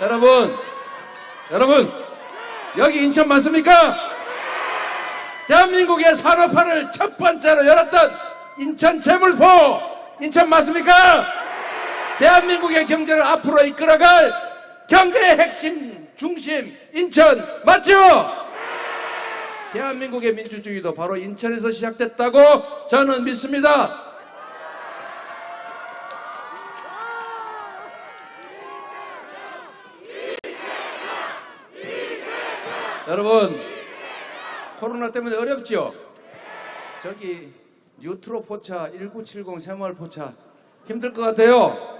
여러분, 여기 인천 맞습니까? 대한민국의 산업화를 첫 번째로 열었던 인천 재물포, 인천 맞습니까? 대한민국의 경제를 앞으로 이끌어갈 경제의 핵심 중심 인천 맞죠? 대한민국의 민주주의도 바로 인천에서 시작됐다고 저는 믿습니다. 여러분, 코로나 때문에 어렵죠? 저기 뉴트로 포차 1970 새마을 포차 힘들 것 같아요.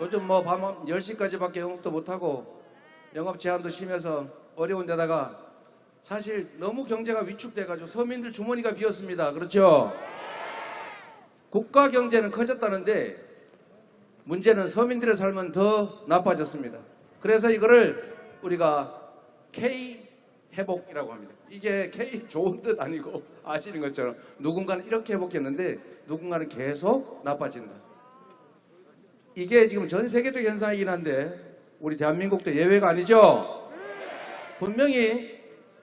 요즘 뭐 밤 10시까지밖에 영업도 못하고 영업 제한도 심해서 어려운 데다가 사실 너무 경제가 위축돼가지고 서민들 주머니가 비었습니다. 그렇죠? 국가 경제는 커졌다는데 문제는 서민들의 삶은 더 나빠졌습니다. 그래서 이거를 우리가 K 회복이라고 합니다. 이게 K 좋은 뜻 아니고 아시는 것처럼 누군가는 이렇게 회복했는데 누군가는 계속 나빠진다. 이게 지금 전 세계적 현상이긴 한데 우리 대한민국도 예외가 아니죠. 분명히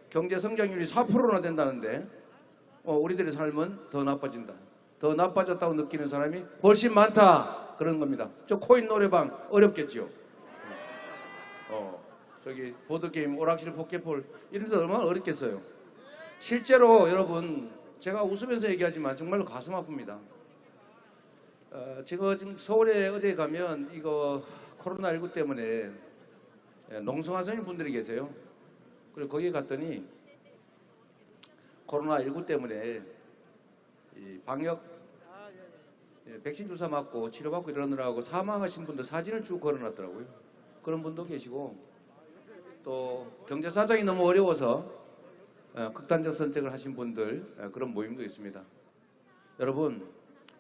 경제 성장률이 4%나 된다는데 우리들의 삶은 더 나빠진다. 더 나빠졌다고 느끼는 사람이 훨씬 많다. 그런 겁니다. 저 코인 노래방 어렵겠죠. 저기 보드게임, 오락실, 포켓볼 이런 데 얼마나 어렵겠어요. 실제로 여러분 제가 웃으면서 얘기하지만 정말로 가슴 아픕니다. 제가 지금 서울에 어디에 가면 이거 코로나19 때문에 농성하시는 분들이 계세요. 그리고 거기에 갔더니 코로나19 때문에 이 방역 백신 주사 맞고 치료받고 이러느라고 사망하신 분들 사진을 쭉 걸어놨더라고요. 그런 분도 계시고 또 경제 사정이 너무 어려워서 극단적 선택을 하신 분들 그런 모임도 있습니다. 여러분,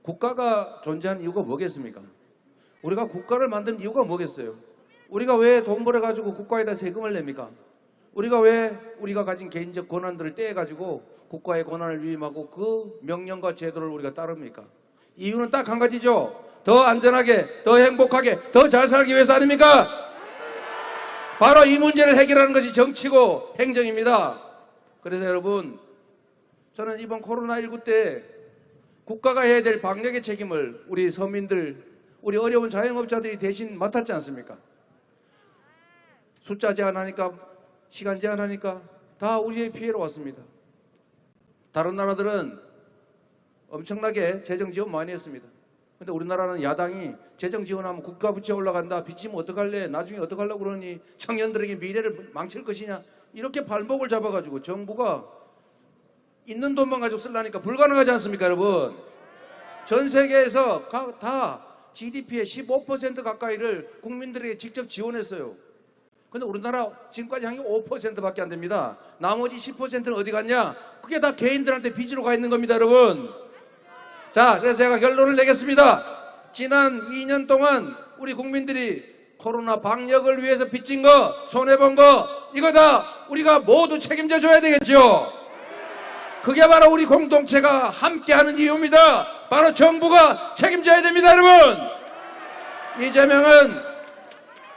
국가가 존재하는 이유가 뭐겠습니까? 우리가 국가를 만든 이유가 뭐겠어요? 우리가 왜 돈 벌어가지고 국가에다 세금을 냅니까? 우리가 왜 우리가 가진 개인적 권한들을 떼가지고 국가의 권한을 위임하고 그 명령과 제도를 우리가 따릅니까? 이유는 딱 한 가지죠. 더 안전하게, 더 행복하게, 더 잘 살기 위해서 아닙니까? 바로 이 문제를 해결하는 것이 정치고 행정입니다. 그래서 여러분, 저는 이번 코로나19 때 국가가 해야 될 방역의 책임을 우리 서민들, 우리 어려운 자영업자들이 대신 맡았지 않습니까? 숫자 제한하니까, 시간 제한하니까 다 우리의 피해로 왔습니다. 다른 나라들은 엄청나게 재정 지원 많이 했습니다. 근데 우리나라는 야당이 재정 지원하면 국가 부채 올라간다, 빚지면 어떡할래, 나중에 어떡하려고 그러니, 청년들에게 미래를 망칠 것이냐, 이렇게 발목을 잡아가지고 정부가 있는 돈만 가지고 쓰려니까 불가능하지 않습니까, 여러분? 전 세계에서 다 GDP의 15% 가까이를 국민들에게 직접 지원했어요. 근데 우리나라 지금까지 한 게 5%밖에 안 됩니다. 나머지 10%는 어디 갔냐? 그게 다 개인들한테 빚으로 가 있는 겁니다, 여러분. 자, 그래서 제가 결론을 내겠습니다. 지난 2년 동안 우리 국민들이 코로나 방역을 위해서 빚진 거, 손해본 거, 이거 다 우리가 모두 책임져 줘야 되겠죠. 그게 바로 우리 공동체가 함께하는 이유입니다. 바로 정부가 책임져야 됩니다, 여러분. 이재명은,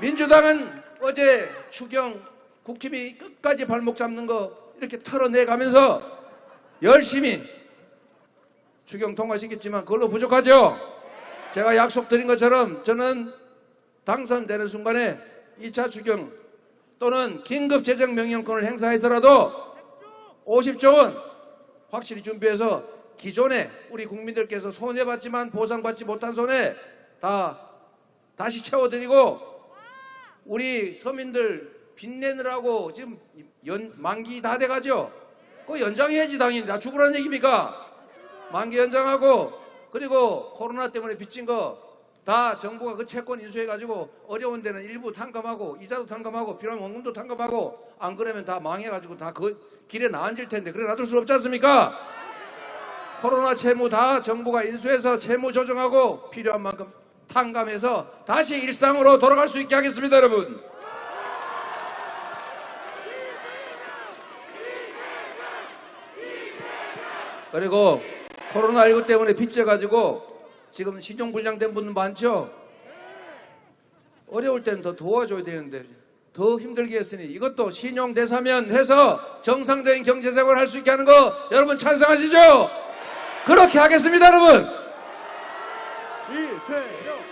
민주당은 어제 추경 국힘이 끝까지 발목 잡는 거 이렇게 털어내가면서 열심히 추경 통과시켰지만 그걸로 부족하죠. 제가 약속드린 것처럼 저는 당선되는 순간에 2차 추경 또는 긴급재정명령권을 행사해서라도 50조 원 확실히 준비해서 기존에 우리 국민들께서 손해봤지만 보상받지 못한 손해 다시 채워드리고, 우리 서민들 빚내느라고 지금 만기 다 돼가죠. 그거 연장해야지 당연히. 나 죽으라는 얘기입니까? 만기 연장하고, 그리고 코로나 때문에 빚진 거 다 정부가 그 채권 인수해가지고 어려운 데는 일부 탕감하고, 이자도 탕감하고, 필요한 원금도 탕감하고, 안 그러면 다 망해가지고 다 그 길에 나앉을 텐데 그래 놔둘 수 없지 않습니까? 코로나 채무 다 정부가 인수해서 채무 조정하고 필요한 만큼 탕감해서 다시 일상으로 돌아갈 수 있게 하겠습니다, 여러분. 그리고 코로나19 때문에 빚져가지고 지금 신용불량된 분들 많죠? 어려울 때는 더 도와줘야 되는데 더 힘들게 했으니 이것도 신용대사면 해서 정상적인 경제생활을 할 수 있게 하는 거 여러분 찬성하시죠? 그렇게 하겠습니다, 여러분. 이재명.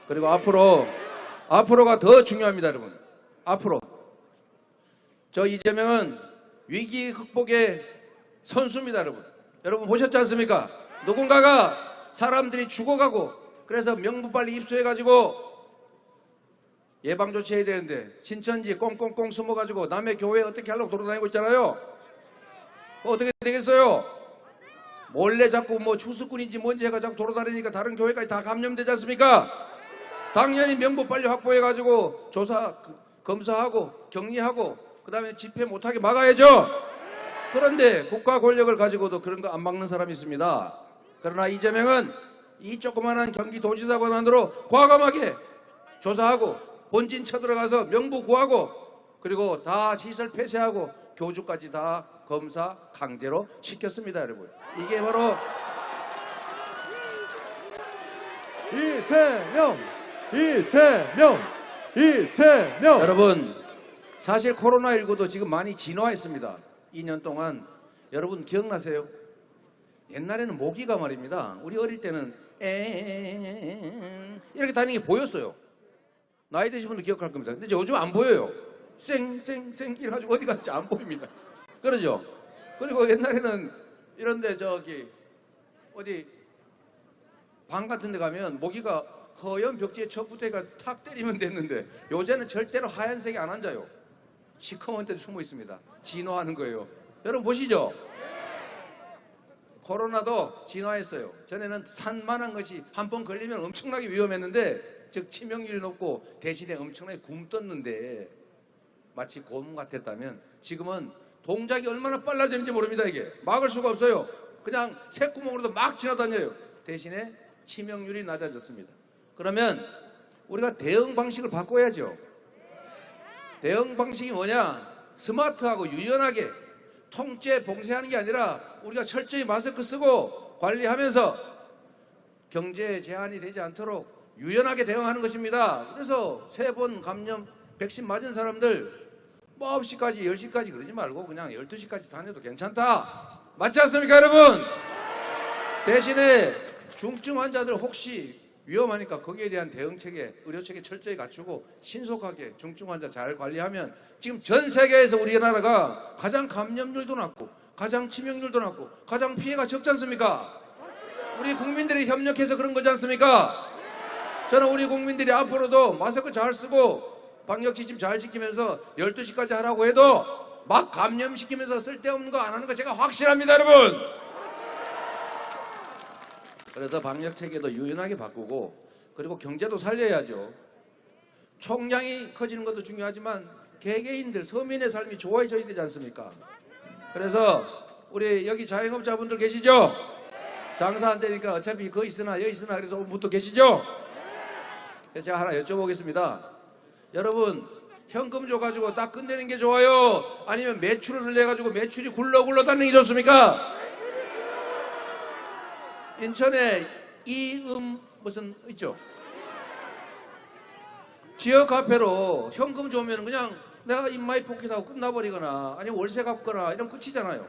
그리고 앞으로가 더 중요합니다, 여러분. 앞으로 저 이재명은 위기 극복의 선수입니다, 여러분. 여러분 보셨지 않습니까? 누군가가 사람들이 죽어가고 그래서 명부 빨리 입수해가지고 예방 조치해야 되는데 신천지 꽁꽁꽁 숨어가지고 남의 교회 어떻게 하려고 돌아다니고 있잖아요. 어떻게 되겠어요? 몰래 자꾸 뭐 추수꾼인지 뭔지 해가 자꾸 돌아다니니까 다른 교회까지 다 감염되지 않습니까? 당연히 명부 빨리 확보해가지고 조사, 검사하고 격리하고 그 다음에 집회 못하게 막아야죠. 그런데 국가 권력을 가지고도 그런 거 안 막는 사람이 있습니다. 그러나 이재명은 이 조그만한 경기도지사 권한으로 과감하게 조사하고 본진 쳐들어가서 명부 구하고 그리고 다 시설 폐쇄하고 교주까지 다 검사 강제로 시켰습니다, 여러분. 이게 바로 이재명. 여러분, 사실 코로나19도 지금 많이 진화했습니다. 2년 동안 여러분 기억나세요? 옛날에는 모기가 말입니다. 우리 어릴 때는 이렇게 다니는 게 보였어요. 나이 드신 분들 기억할 겁니다. 근데 요즘 안 보여요. 쌩 이래가지고 어디 갔지 안 보입니다. 그러죠? 그리고 옛날에는 이런데 저기 어디 방 같은 데 가면 모기가 허연 벽지에 척부대가 탁 때리면 됐는데 요새는 절대로 하얀색이 안 앉아요. 시커먼 데도 숨어 있습니다. 진화하는 거예요. 여러분 보시죠. 코로나도 진화했어요. 전에는 산만한 것이 한 번 걸리면 엄청나게 위험했는데 즉 치명률이 높고 대신에 엄청나게 굼떴는데 마치 곰 같았다면 지금은 동작이 얼마나 빨라졌는지 모릅니다. 이게 막을 수가 없어요. 그냥 새구멍으로도 막 지나다녀요. 대신에 치명률이 낮아졌습니다. 그러면 우리가 대응 방식을 바꿔야죠. 대응 방식이 뭐냐? 스마트하고 유연하게 통째 봉쇄하는 게 아니라 우리가 철저히 마스크 쓰고 관리하면서 경제에 제한이 되지 않도록 유연하게 대응하는 것입니다. 그래서 3번 감염 백신 맞은 사람들 뭐 9시까지 10시까지 그러지 말고 그냥 12시까지 다녀도 괜찮다. 맞지 않습니까, 여러분? 대신에 중증 환자들 혹시 위험하니까 거기에 대한 대응체계, 의료체계 철저히 갖추고 신속하게 중증 환자 잘 관리하면 지금 전 세계에서 우리나라가 가장 감염률도 낮고 가장 치명률도 낮고 가장 피해가 적지 않습니까? 우리 국민들이 협력해서 그런 거지 않습니까? 저는 우리 국민들이 앞으로도 마스크 잘 쓰고 방역 지침 잘 지키면서 12시까지 하라고 해도 막 감염시키면서 쓸데없는 거 안 하는 거 제가 확실합니다, 여러분. 그래서 방역 체계도 유연하게 바꾸고 그리고 경제도 살려야죠. 총량이 커지는 것도 중요하지만 개개인들 서민의 삶이 좋아져야 되지 않습니까? 그래서 우리 여기 자영업자분들 계시죠? 장사 안 되니까 어차피 거기 있으나 여기 있으나 그래서 오늘부터 계시죠? 그래서 제가 하나 여쭤보겠습니다. 여러분 현금 줘가지고 딱 끝내는 게 좋아요? 아니면 매출을 늘려가지고 매출이 굴러굴러 다니는 게 좋습니까? 인천에 무슨 있죠? 지역 카페로 현금 주면 그냥 내가 인마이 포켓하고 끝나버리거나 아니면 월세 갚거나 이런 끝이잖아요.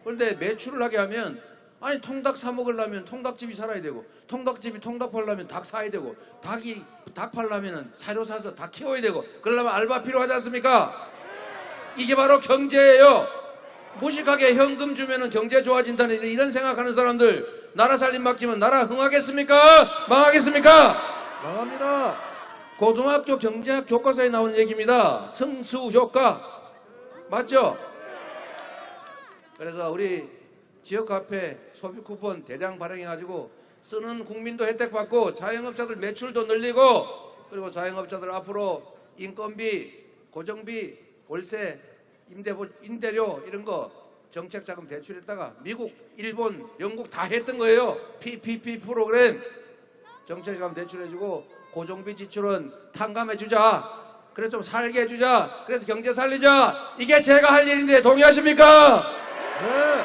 그런데 매출을 하게 하면 아니 통닭 사 먹으려면 통닭집이 살아야 되고 통닭집이 통닭 팔려면 닭 사야 되고 닭이 닭 팔려면 사료 사서 닭 키워야 되고 그러려면 알바 필요하지 않습니까? 이게 바로 경제예요. 무식하게 현금 주면은 경제 좋아진다는 이런 생각하는 사람들 나라 살림 맡기면 나라 흥하겠습니까? 망하겠습니까? 망합니다. 고등학교 경제학 교과서에 나오는 얘기입니다. 승수 효과 맞죠? 그래서 우리 지역 카페 소비 쿠폰 대량 발행해가지고 쓰는 국민도 혜택 받고 자영업자들 매출도 늘리고 그리고 자영업자들 앞으로 인건비, 고정비, 월세, 임대료 이런 거 정책자금 대출했다가 미국, 일본, 영국 다 했던 거예요. PPP 프로그램 정책자금 대출해주고 고정비 지출은 탕감해주자. 그래서 좀 살게 해주자. 그래서 경제 살리자. 이게 제가 할 일인데 동의하십니까? 네.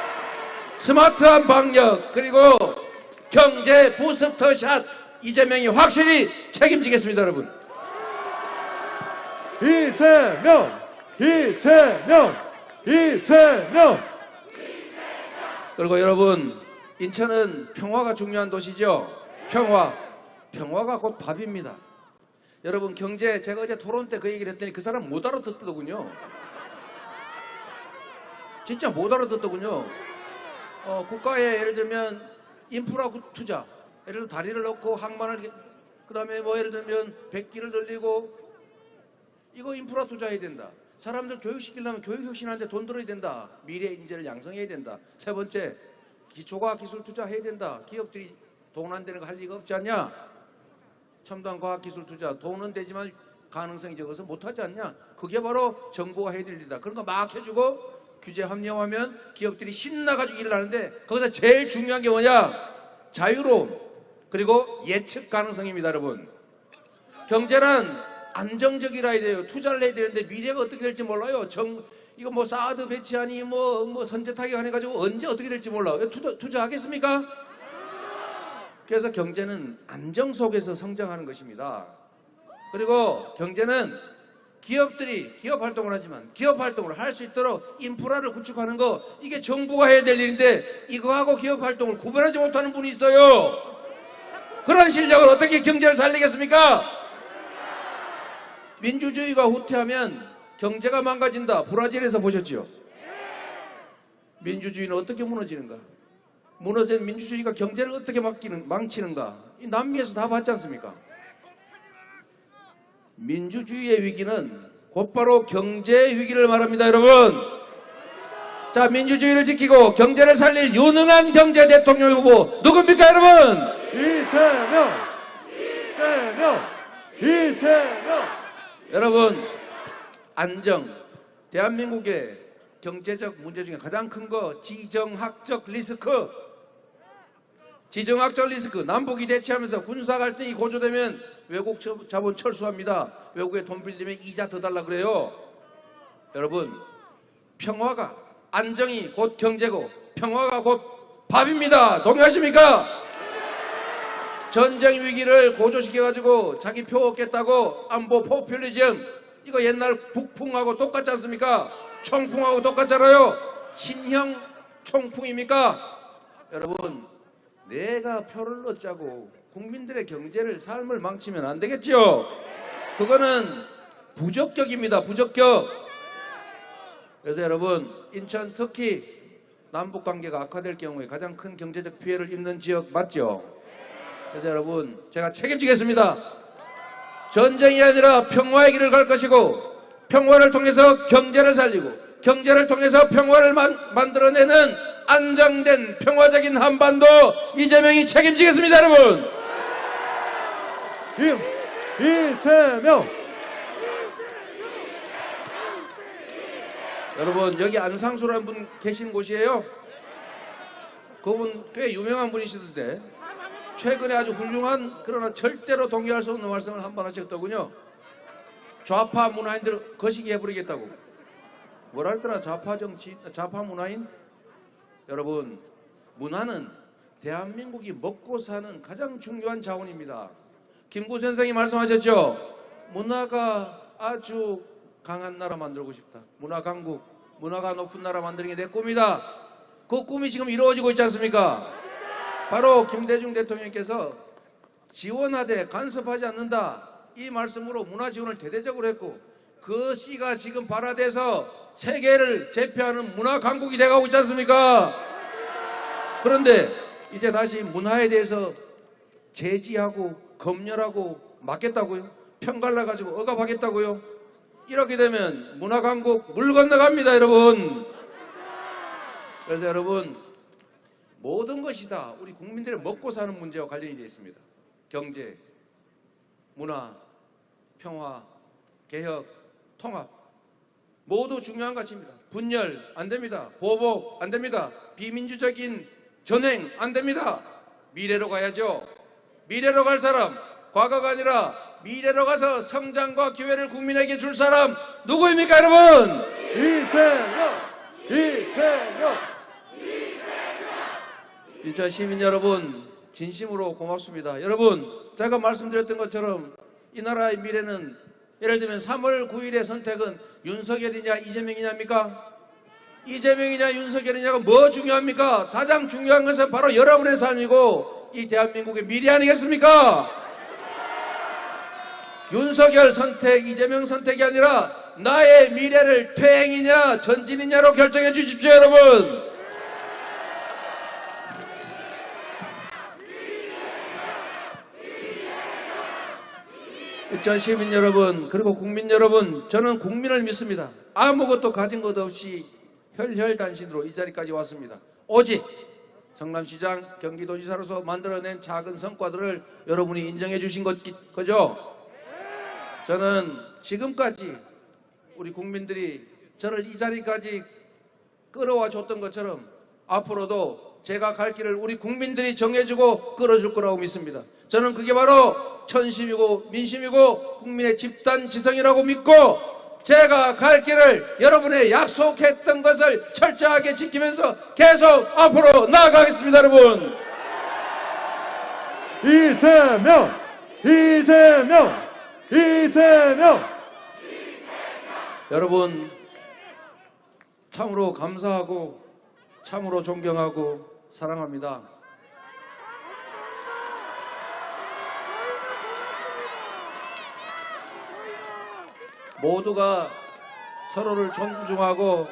스마트한 방역 그리고 경제 부스터샷 이재명이 확실히 책임지겠습니다, 여러분. 이재명! 이재명! 이재명! 그리고 여러분, 인천은 평화가 중요한 도시죠. 평화가 곧 밥입니다. 여러분, 경제, 제가 어제 토론 때 그 얘기를 했더니 그 사람 못 알아듣더군요. 진짜 못 알아듣더군요. 국가에 예를 들면 인프라 투자, 예를 들어 다리를 넣고 항만을, 그 다음에 뭐 예를 들면 백기를 늘리고, 이거 인프라 투자해야 된다. 사람들 교육시키려면 교육혁신하는데 돈 들어야 된다. 미래 인재를 양성해야 된다. 세 번째, 기초과학 기술 투자해야 된다. 기업들이 돈 안 되는 거 할 리가 없지 않냐. 첨단 과학 기술 투자, 돈은 되지만 가능성이 적어서 못하지 않냐. 그게 바로 정부가 해야 될 일이다. 그런 거 막 해주고 규제 합리화하면 기업들이 신나가지고 일을 하는데, 거기서 제일 중요한 게 뭐냐? 자유로움, 그리고 예측 가능성입니다. 여러분, 경제는 안정적이라 해야 돼요. 투자를 해야 되는데 미래가 어떻게 될지 몰라요. 이거 뭐 사드 배치하니 뭐 선제 타격 해가지고 언제 어떻게 될지 몰라. 투자하겠습니까? 그래서 경제는 안정 속에서 성장하는 것입니다. 그리고 경제는 기업들이 기업 활동을 하지만 기업 활동을 할 수 있도록 인프라를 구축하는 거, 이게 정부가 해야 될 일인데 이거하고 기업 활동을 구별하지 못하는 분이 있어요. 그런 실력을 어떻게 경제를 살리겠습니까? 민주주의가 후퇴하면 경제가 망가진다. 브라질에서 보셨죠? 민주주의는 어떻게 무너지는가? 무너진 민주주의가 경제를 어떻게 망치는가? 이 남미에서 다 봤지 않습니까? 민주주의의 위기는 곧바로 경제 위기를 말합니다, 여러분. 자, 민주주의를 지키고 경제를 살릴 유능한 경제 대통령 후보 누굽니까, 여러분? 이재명! 이재명! 이재명! 여러분, 안정, 대한민국의 경제적 문제 중에 가장 큰 거 지정학적 리스크. 지정학적 리스크. 남북이 대치하면서 군사 갈등이 고조되면 외국 자본 철수합니다. 외국에 돈 빌리면 이자 더 달라 그래요. 여러분, 평화가, 안정이 곧 경제고 평화가 곧 밥입니다. 동의하십니까? 전쟁 위기를 고조시켜가지고 자기 표 얻겠다고 안보 포퓰리즘, 이거 옛날 북풍하고 똑같지 않습니까? 총풍하고 똑같잖아요. 신형 총풍입니까? 여러분, 내가 표를 얻자고 국민들의 경제를, 삶을 망치면 안 되겠죠. 그거는 부적격입니다. 부적격. 그래서 여러분, 인천 특히 남북관계가 악화될 경우에 가장 큰 경제적 피해를 입는 지역 맞죠? 그래서 여러분, 제가 책임지겠습니다. 전쟁이 아니라 평화의 길을 갈 것이고, 평화를 통해서 경제를 살리고 경제를 통해서 평화를 만들어내는 안정된 평화적인 한반도, 이재명이 책임지겠습니다. 여러분, 이재명! 여러분, 여기 안상수라는 분 계신 곳이에요. 그분 꽤 유명한 분이시던데 최근에 아주 훌륭한, 그러나 절대로 동의할 수 없는 말씀을 한 번 하셨더군요. 좌파 문화인들을 거시기 해버리겠다고. 뭐라 했더라? 좌파 정치, 좌파 문화인? 여러분, 문화는 대한민국이 먹고 사는 가장 중요한 자원입니다. 김구 선생이 말씀하셨죠? 문화가 아주 강한 나라 만들고 싶다. 문화 강국, 문화가 높은 나라 만드는 게 내 꿈이다. 그 꿈이 지금 이루어지고 있지 않습니까? 바로 김대중 대통령께서 지원하되 간섭하지 않는다, 이 말씀으로 문화 지원을 대대적으로 했고, 그 씨가 지금 발화돼서 세계를 제패하는 문화 강국이 돼가고 있지 않습니까? 그런데 이제 다시 문화에 대해서 제지하고 검열하고 막겠다고요? 편갈라가지고 억압하겠다고요? 이렇게 되면 문화 강국 물 건너갑니다, 여러분. 그래서 여러분, 모든 것이 다 우리 국민들의 먹고 사는 문제와 관련이 되어 있습니다. 경제, 문화, 평화, 개혁, 통합 모두 중요한 가치입니다. 분열 안 됩니다. 보복 안 됩니다. 비민주적인 전횡 안 됩니다. 미래로 가야죠. 미래로 갈 사람, 과거가 아니라 미래로 가서 성장과 기회를 국민에게 줄 사람 누구입니까, 여러분? 이재명! 이재명! 인천 시민 여러분, 진심으로 고맙습니다. 여러분, 제가 말씀드렸던 것처럼 이 나라의 미래는 예를 들면 3월 9일의 선택은 윤석열이냐 이재명이냐입니까? 이재명이냐 윤석열이냐가 뭐 중요합니까? 가장 중요한 것은 바로 여러분의 삶이고 이 대한민국의 미래 아니겠습니까? 윤석열 선택, 이재명 선택이 아니라 나의 미래를 퇴행이냐 전진이냐로 결정해 주십시오, 여러분. 전 시민 여러분, 그리고 국민 여러분, 저는 국민을 믿습니다. 아무것도 가진 것 없이 혈혈단신으로 이 자리까지 왔습니다. 오직 성남시장, 경기도지사로서 만들어낸 작은 성과들을 여러분이 인정해 주신 거죠? 저는 지금까지 우리 국민들이 저를 이 자리까지 끌어와 줬던 것처럼 앞으로도 제가 갈 길을 우리 국민들이 정해주고 끌어줄 거라고 믿습니다. 저는 그게 바로 천심이고 민심이고 국민의 집단 지성이라고 믿고 제가 갈 길을 여러분의 약속했던 것을 철저하게 지키면서 계속 앞으로 나아가겠습니다, 여러분. 이재명! 이재명! 이재명! 여러분, 참으로 감사하고 참으로 존경하고 사랑합니다. 모두가 서로를 존중하고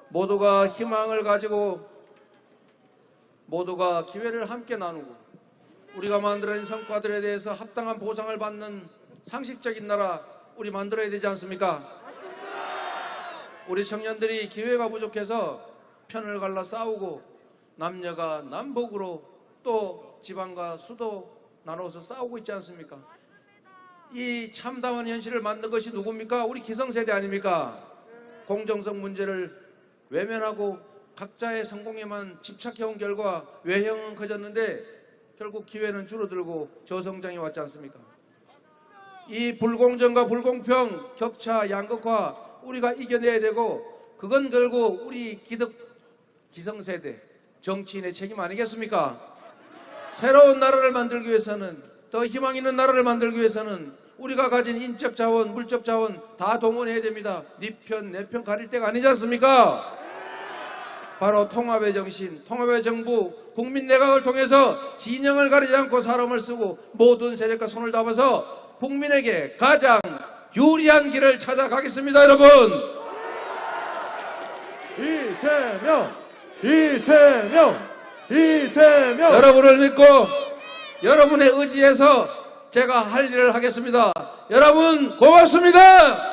모두가 희망을 가지고 모두가 기회를 함께 나누고 우리가 만들어낸 성과들에 대해서 합당한 보상을 받는 상식적인 나라 우리 만들어야 되지 않습니까? 우리 청년들이 기회가 부족해서 편을 갈라 싸우고 남녀가 남북으로 또 지방과 수도 나눠서 싸우고 있지 않습니까? 이 참담한 현실을 만든 것이 누굽니까? 우리 기성세대 아닙니까? 공정성 문제를 외면하고 각자의 성공에만 집착해온 결과 외형은 커졌는데 결국 기회는 줄어들고 저성장이 왔지 않습니까? 이 불공정과 불공평, 격차, 양극화 우리가 이겨내야 되고 그건 결국 우리 기성세대, 정치인의 책임 아니겠습니까? 새로운 나라를 만들기 위해서는 더 희망 있는 나라를 만들기 위해서는 우리가 가진 인적 자원, 물적 자원 다 동원해야 됩니다. 네 편, 내 편 가릴 때가 아니지 않습니까? 바로 통합의 정신, 통합의 정부, 국민 내각을 통해서 진영을 가리지 않고 사람을 쓰고 모든 세력과 손을 잡아서 국민에게 가장 유리한 길을 찾아가겠습니다, 여러분. 이재명! 이재명! 이재명! 여러분을 믿고 여러분의 의지에서 제가 할 일을 하겠습니다. 여러분 고맙습니다.